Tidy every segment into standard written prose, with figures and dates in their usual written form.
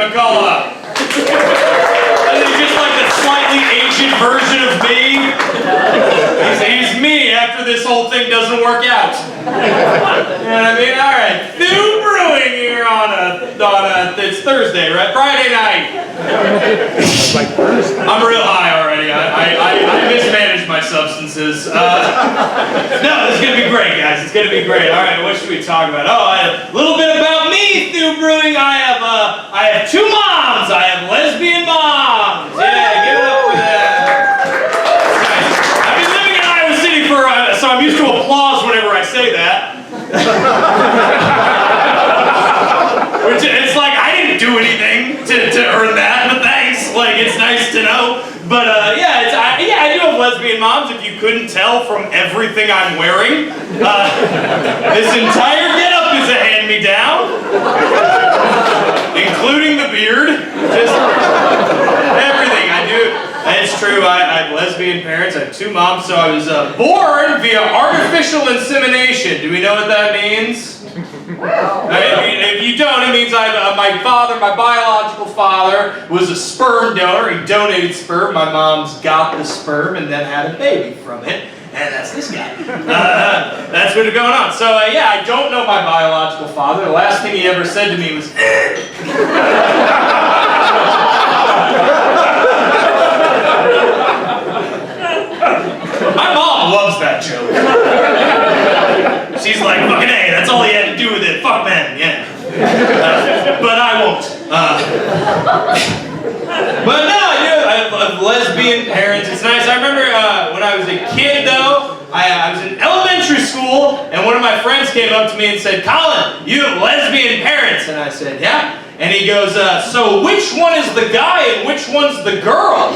McCullough. He's just like the slightly Asian version of me. He's me after this whole thing doesn't work out. You know what I mean? All right, New Brewing here on it's Thursday, right? Friday night. I'm real high already. I mismanaged my substances. No, this is gonna be great, guys. It's gonna be great. All right, what should we talk about? Oh, a little bit about me, New Brewing. I have two moms. I have lesbian moms. Yeah, give it up for that. I've been living in Iowa City so I'm used to applause whenever I say that. Which it's like I didn't do anything to earn that, but thanks. Like it's nice to know. But yeah, I do have lesbian moms. If you couldn't tell from everything I'm wearing, this entire getup is a hand-me-down, including the beard. Just everything I do. It's true. I have lesbian parents. I have two moms. So I was born via artificial insemination. Do we know what that means? If you don't, it means my father, my biological father, was a sperm donor. He donated sperm. My mom's got the sperm and then had a baby from it. And that's this guy. That's what's going on. So yeah, I don't know my biological father. The last thing he ever said to me was, my mom loves that joke. She's like, fucking A, that's all he had to do with it. Fuck men, yeah. But I won't. But no, I have lesbian parents. It's nice. I remember when I was a kid, though, I was in elementary school, and one of my friends came up to me and said, Colin, you have lesbian parents. And I said, yeah. And he goes, so which one is the guy and which one's the girl?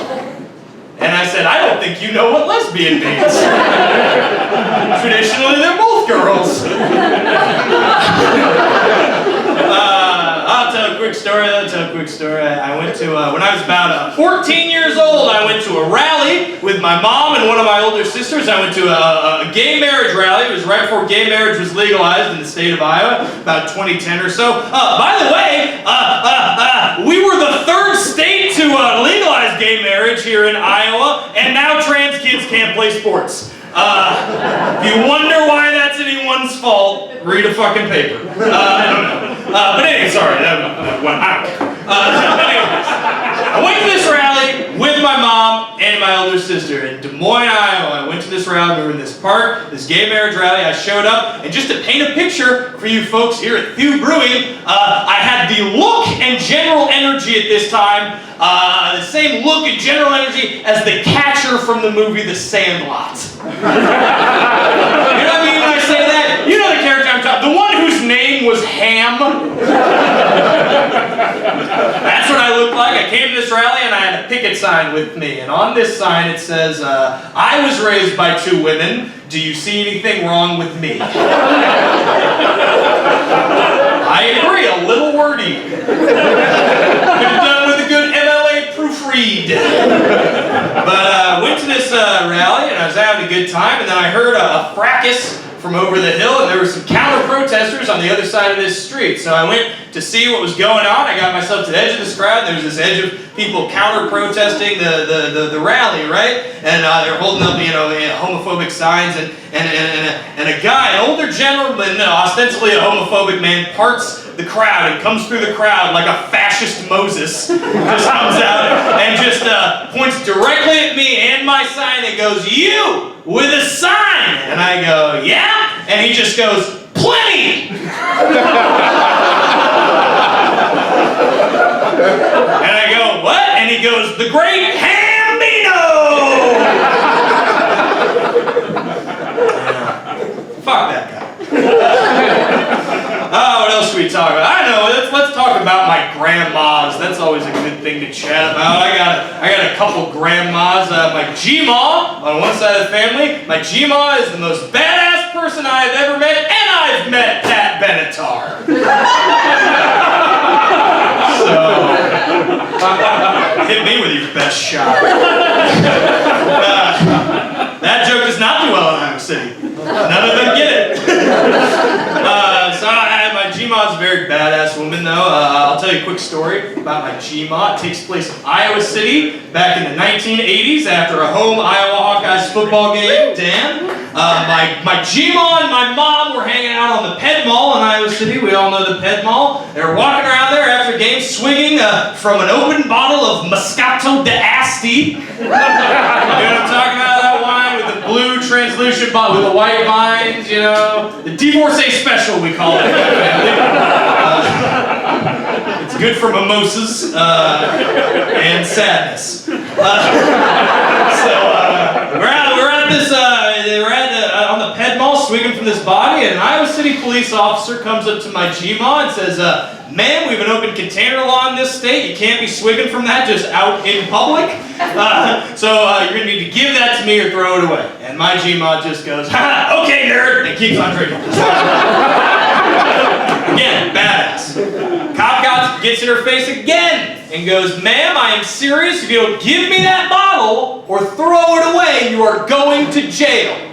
And I said, I don't think you know what lesbian means. Traditionally, they're both girls. I'll tell a quick story. I went to, when I was about 14 years old, I went to a rally with my mom and one of my older sisters. I went to a gay marriage rally. It was right before gay marriage was legalized in the state of Iowa, about 2010 or so. By the way, we were the third state to legalize gay marriage here in Iowa, and now trans kids can't play sports. If you wonder why that's anyone's fault, read a fucking paper. I don't know. But anyway, sorry, that went out. Anyways, I went to this rally with my mom and my older sister in Des Moines, Iowa. I went to this rally. We were in this park, this gay marriage rally. I showed up, and just to paint a picture for you folks here at Thew Brewing, I had the look and general energy at this time, the same look and general energy as the catcher from the movie The Sandlot. You know what I mean when I say that? You know the character I'm talking, the one whose name was Ham. That's what I looked like. I came to this rally and I had a picket sign with me. And on this sign it says, I was raised by two women. Do you see anything wrong with me? I agree, a little wordy. Could have done with a good MLA proofread. But went to this rally and I was having a good time, and then I heard a fracas from over the hill, and there were some counter-protesters on the other side of this street. So I went to see what was going on. I got myself to the edge of this crowd. There was this edge of people counter-protesting the rally, right? And they're holding up, homophobic signs, and a guy, an older gentleman, ostensibly a homophobic man, parts the crowd and comes through the crowd like a fascist Moses. Just comes out and just points directly at me and my sign and goes, "You with a sign?" And I go, "Yeah?" And he just goes, "Plenty!" And I go, "What?" And he goes, "The Great Hambino!" Fuck that guy. What else should we talk about? I know, let's talk about my grandmas. That's always a good thing to chat about. I got a couple grandmas. My G-Ma on one side of the family. My G-Ma is the most badass person I've ever met, and I've met Pat Benatar. So, hit me with your best shot. That joke does not do well in Iowa City. None of them get it. So I had my G-Ma G-Ma's a very badass woman, though. I'll tell you a quick story about my G-Ma. It takes place in Iowa City back in the 1980s after a home Iowa Hawkeyes football game. Dan, my G-Ma and my mom were hanging out on the Ped Mall in Iowa City. We all know the Ped Mall. They were walking around there after games, swinging from an open bottle of Moscato d'Asti. You know what I'm talking about? That wine with the blue translucent bottle with the white vines, you know. The divorcee special, we call it in my family. It's good for mimosas and sadness. We're on the Ped Mall swinging from this body, and an Iowa City police officer comes up to my G-Ma and says, ma'am, we have an open container law in this state. You can't be swigging from that just out in public. So you're going to need to give that to me or throw it away. And my G-Ma just goes, ha, okay, nerd, and keeps on drinking. Again, badass. Cop gets in her face again and goes, ma'am, I am serious. If you don't give me that bottle or throw it away, you are going to jail.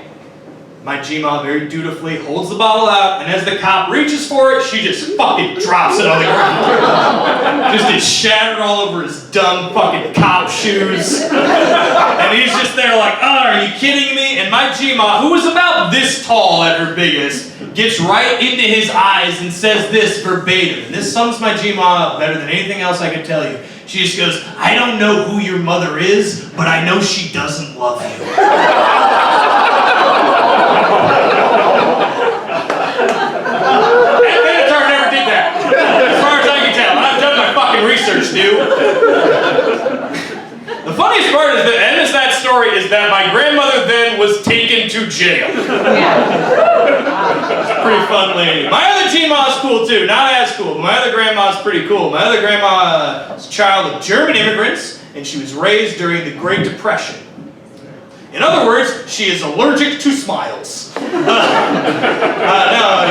My G-Ma very dutifully holds the bottle out, and as the cop reaches for it, she just fucking drops it on the ground. Just gets shattered all over his dumb fucking cop shoes. And he's just there like, oh, are you kidding me? And my G-Ma, who was about this tall at her biggest, gets right into his eyes and says this verbatim. And this sums my G-Ma up better than anything else I could tell you. She just goes, I don't know who your mother is, but I know she doesn't love you. Research, dude. The funniest part is that, and that story is that my grandmother then was taken to jail. It's a pretty fun lady. My other G-Ma's cool too, not as cool, but my other grandma's pretty cool. My other grandma is a child of German immigrants, and she was raised during the Great Depression. In other words, she is allergic to smiles. No,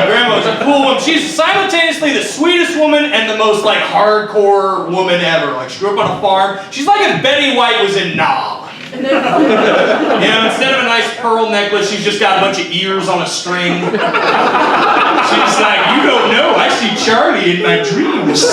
Grandma was a cool woman. She's simultaneously the sweetest woman and the most like hardcore woman ever. Like she grew up on a farm. She's like if Betty White was in Knob. You know, instead of a nice pearl necklace, she's just got a bunch of ears on a string. She's like, you don't know, I see Charlie in my dreams.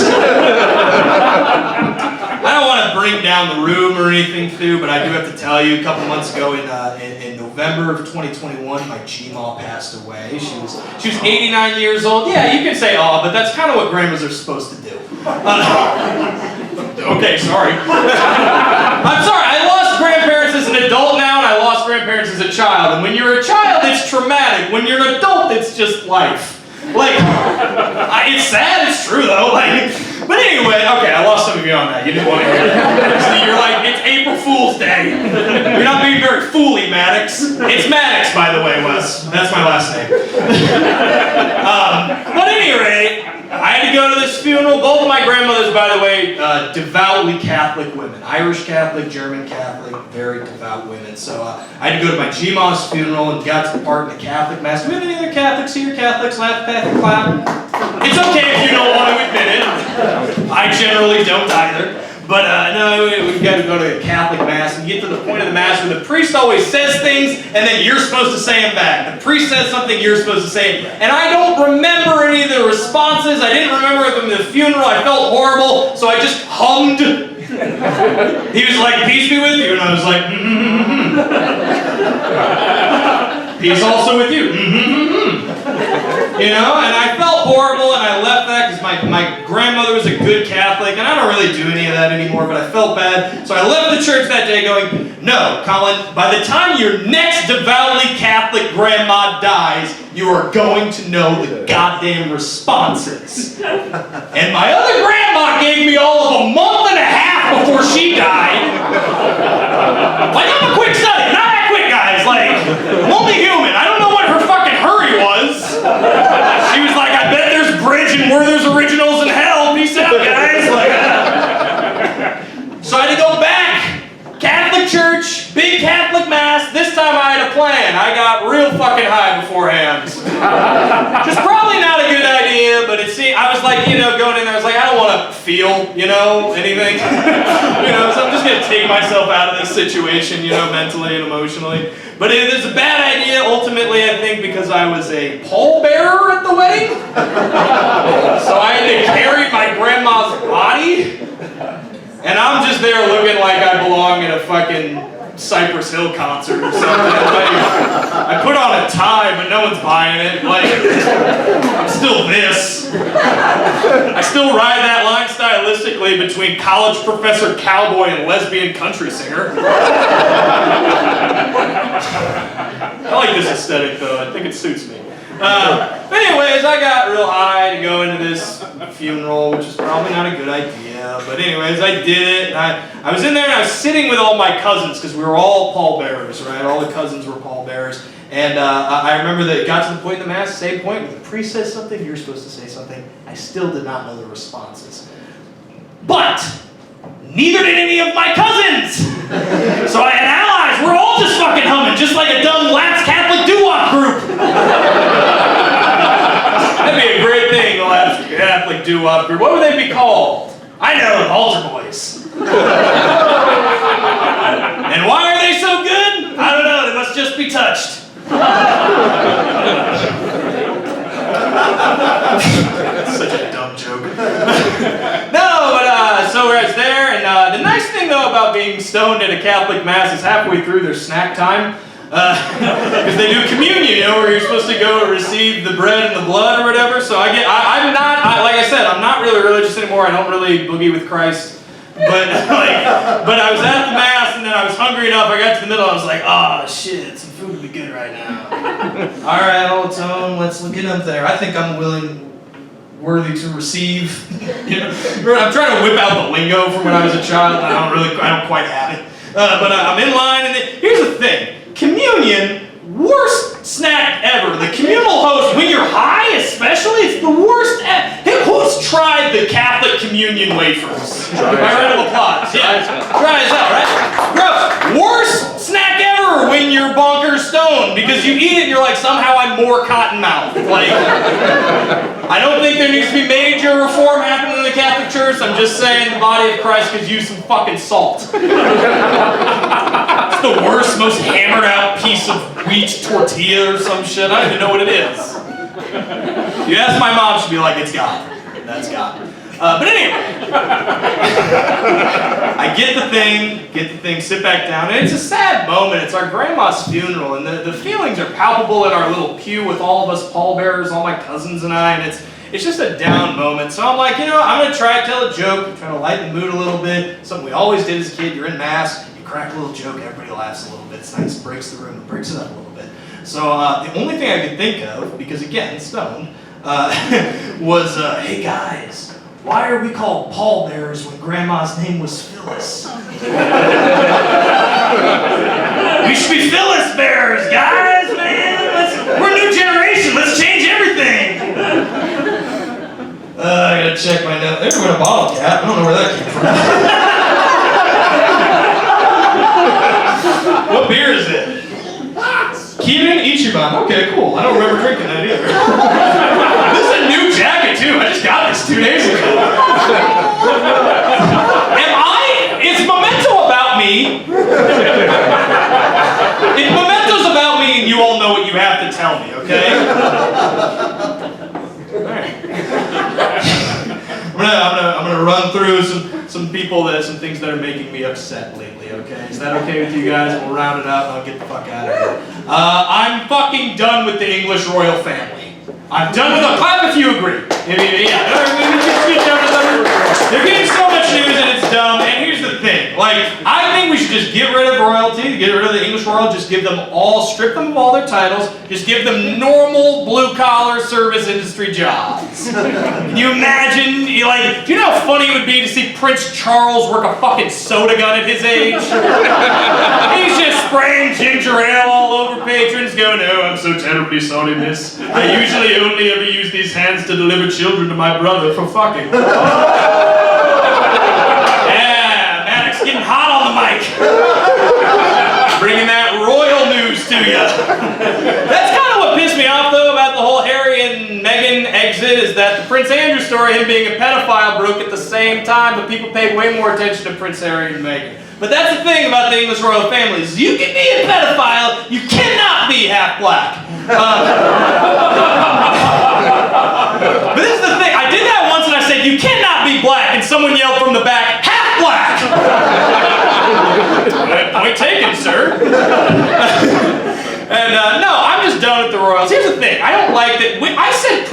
I don't want to bring down the room or anything, too, but I do have to tell you, a couple months ago in November of 2021, my G-Ma passed away. She was 89 years old. Yeah, you can say, oh, but that's kind of what grandmas are supposed to do. Okay, sorry. I'm sorry, I lost grandparents as an adult now, and I lost grandparents as a child. And when you're a child, it's traumatic. When you're an adult, it's just life. Like, it's sad, it's true though. Like, but anyway, okay, I lost some of you on that. You didn't want to hear that. See, you're like, it's April Fool's Day. You're not being very fooly, Mattox. It's Mattox, by the way, Wes. That's my last name. But at any rate, I had to go to this funeral. Both of my grandmothers, by the way, devoutly Catholic women. Irish Catholic, German Catholic, very devout women. So I had to go to my G-Ma's funeral and got to part in the Catholic Mass. Do we have any other Catholics here? Catholics, laugh, Catholic, clap. It's okay if you don't want to admit it. I generally don't either. But no, we've got to go to a Catholic Mass and get to the point of the Mass where the priest always says things and then you're supposed to say them back. The priest says something, you're supposed to say it. And I don't remember any of the responses. I didn't remember it from the funeral. I felt horrible, so I just hummed. He was like, peace be with you. And I was like, peace also with you. You know, and I felt horrible and I left that because my grandmother was a good Catholic and I don't really do any of that anymore, but I felt bad. So I left the church that day going, no, Colin, by the time your next devoutly Catholic grandma dies, you are going to know the goddamn responses. And my other grandma gave me all of a month and a half before she died. Like, I'm a quick study, not that quick, guys. Like, I'm only human. I don't know what her fucking hurry was. She was like, I bet there's bridge and Werther's Originals in hell. Peace out, guys. Like, so I had to go back. Catholic church, big Catholic Mass. This time I had a plan. I got real fucking high beforehand. Which is probably not a good idea, but it seemed, I was like, you know, going in there, I was like, I don't want to feel, you know, anything. You know, so I'm just going to take myself out of this situation, you know, mentally and emotionally. But it is a bad idea, ultimately, I think, because I was a pallbearer at the wedding. there looking like I belong in a fucking Cypress Hill concert or something. Like, I put on a tie, but no one's buying it. Like, I'm still this. I still ride that line stylistically between college professor cowboy and lesbian country singer. I like this aesthetic though, I think it suits me. Anyways, I got real high to go into this funeral, which is probably not a good idea. But anyways, I did it. And I was in there and I was sitting with all my cousins because we were all pallbearers, right? All the cousins were pallbearers. And I remember that it got to the point in the mass, same point, when the priest says something, you're supposed to say something. I still did not know the responses. But neither did any of my cousins! So I had allies. We're all just fucking humming, just like a dumb Lats Catholic doo-wop group. That'd be a great thing, the Lats Catholic doo-wop group. What would they be called? I know, Altar Boys. And why are they so good? I don't know, they must just be touched. Such a dumb joke. No, but so I was there, and the nice thing though about being stoned at a Catholic mass is halfway through their snack time, because they do communion, you know, where you're supposed to go and receive the bread and the blood or whatever. So like I said, I'm not really religious anymore. I don't really boogie with Christ. But I was at the mass and then I was hungry enough. I got to the middle. I was like, oh shit, some food would be good right now. All right, old Tone, let's get up there. I think I'm worthy to receive. You know, I'm trying to whip out the lingo from when I was a child. And I don't quite have it. But I'm in line, and here's the thing: communion. Worst snack ever. The communal host, when you're high especially, it's the worst. Who's tried the Catholic communion wafers? By round of applause. Yeah. Try this out, right? Gross. Worst snack ever when you're bonkers stoned, because you eat it and you're like, somehow I'm more cottonmouth. Like, I don't think there needs to be major reform happening in the Catholic Church. I'm just saying the body of Christ could use some fucking salt. It's the worst, most hammered out piece of wheat tortilla or some shit. I don't even know what it is. You ask my mom, she'd be like, it's God. That's God. But anyway, I get the thing, sit back down, and it's a sad moment. It's our grandma's funeral, and the feelings are palpable in our little pew with all of us pallbearers, all my cousins and I, and it's just a down moment. So I'm like, you know, I'm gonna try to tell a joke, I'm trying to lighten the mood a little bit. Something we always did as a kid. You're in mass, you crack a little joke, everybody laughs a little bit. It's nice, breaks the room, breaks it up a little bit. So the only thing I could think of, because again, stoned, was, hey guys, why are we called pallbearers when Grandma's name was Phyllis? We should be Phyllis bearers, guys, man! We're a new generation, let's change everything! I gotta check my notes. There's a Bottlecap, I don't know where that came from. What beer is it? Keaton Ichiban. Okay, cool. I don't remember drinking that either. This is a new jacket too. I just got this 2 days ago. Is Memento about me? If Memento's about me, and you all know what you have to tell me, okay? Alright. I'm gonna run through some things that are making me upset lately, okay? Is that okay with you guys? We'll round it up and I'll get the fuck out of here. I'm fucking done with the English royal family. I'm done with them. Clap if you agree. Yeah. They're getting so much news and it's dumb. And here's the thing. Like, I think we should just get rid of royalty, get rid of the English royal, just give them all, strip them of all their titles, just give them normal blue-collar service industry jobs. Can you imagine, like, do you know how funny it would be to see Prince Charles work a fucking soda gun at his age? He's just spraying ginger ale all over patrons, going, oh, I'm so terribly sorry, miss. I usually only ever use these hands to deliver children to my brother for fucking. Yeah, Mattox getting hot on the mic. Bringing that royal news to you. That's kind of what pissed me off, though, about the whole Harry and Meghan exit, is that the Prince Andrew story, him being a pedophile, broke at the same time, but people paid way more attention to Prince Harry and Meghan. But that's the thing about the English royal families. You can be a pedophile, you cannot be half black. But this is the thing, I did that once and I said, you cannot be black, and someone yelled from the back, half black!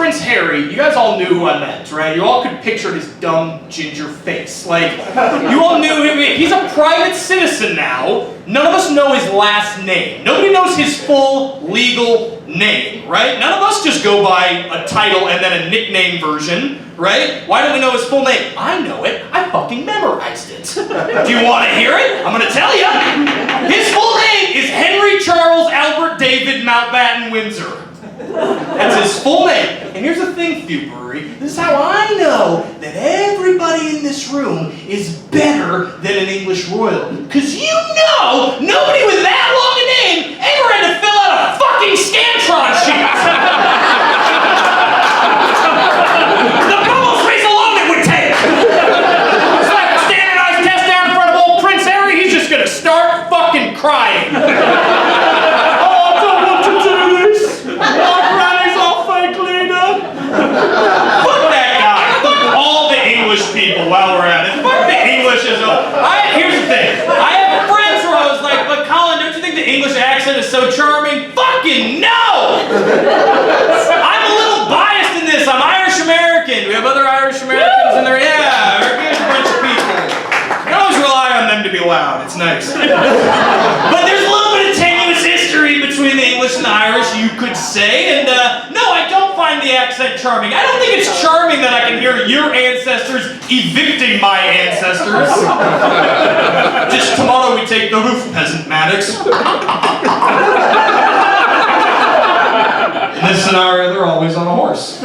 Prince Harry, you guys all knew who I meant, right? You all could picture his dumb ginger face. Like, you all knew him. He's a private citizen now. None of us know his last name. Nobody knows his full legal name, right? None of us just go by a title and then a nickname version, right? Why don't we know his full name? I know it. I fucking memorized it. Do you want to hear it? I'm going to tell you. His full name is Henry Charles Albert David Mountbatten Windsor. That's his full name. And here's the thing, Few Brewery. This is how I know that everybody in this room is better than an English royal. Because you know nobody with that long a name ever had to fill out a fucking Scantron sheet. The bubble space alone it would take. Slap a standardized test down in front of old Prince Harry, he's just gonna start fucking crying. People while we're at it. Fuck the English as well. Here's the thing. I have friends where I was like, but Colin, don't you think the English accent is so charming? Fucking no! I'm a little biased in this. I'm Irish American. We have other Irish Americans in there. Yeah, we're a good bunch of people. I always rely on them to be loud. It's nice. But there's a little bit of tenuous history between the English and the Irish, you could say. And no, I don't find the accent charming. I don't think it's charming that I can hear your ancestors evicting my ancestors. Just tomorrow we take the roof, peasant Mattox. In this scenario, they're always on a horse.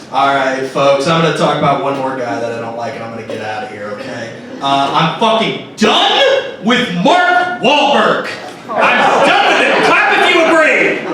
Alright, folks, I'm going to talk about one more guy that I don't like and I'm going to get out of here, okay? I'm fucking done with Mark Wahlberg. I'm done with it. Clap if you agree.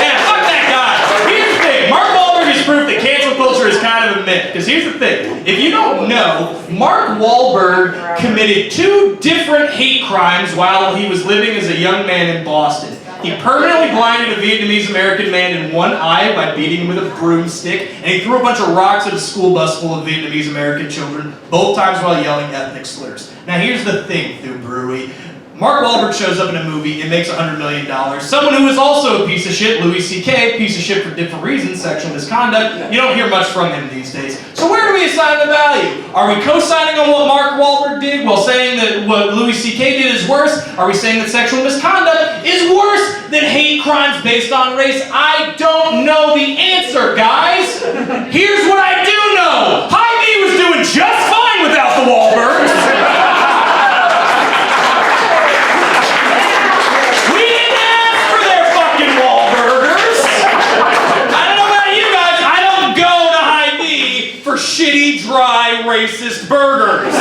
Yeah, fuck that guy. Here's the thing. Mark Wahlberg is proof that cancel culture is kind of a myth. Because here's the thing. If you don't know, Mark Wahlberg committed 2 different hate crimes while he was living as a young man in Boston. He permanently blinded a Vietnamese American man in one eye by beating him with a broomstick, and he threw a bunch of rocks at a school bus full of Vietnamese American children, both times while yelling ethnic slurs. Now here's the thing, Thu Brewery. Mark Wahlberg shows up in a movie, it makes $100 million. Someone who is also a piece of shit, Louis C.K., piece of shit for different reasons, sexual misconduct, you don't hear much from him these days. So where do we assign the value? Are we co-signing on what Mark Wahlberg did while saying that what Louis C.K. did is worse? Are we saying that sexual misconduct is worse than hate crimes based on race? I don't know the answer, guys. Here's what I do know. Hy-Vee was doing just fine without the Wahlbergs. Shitty, dry, racist burgers.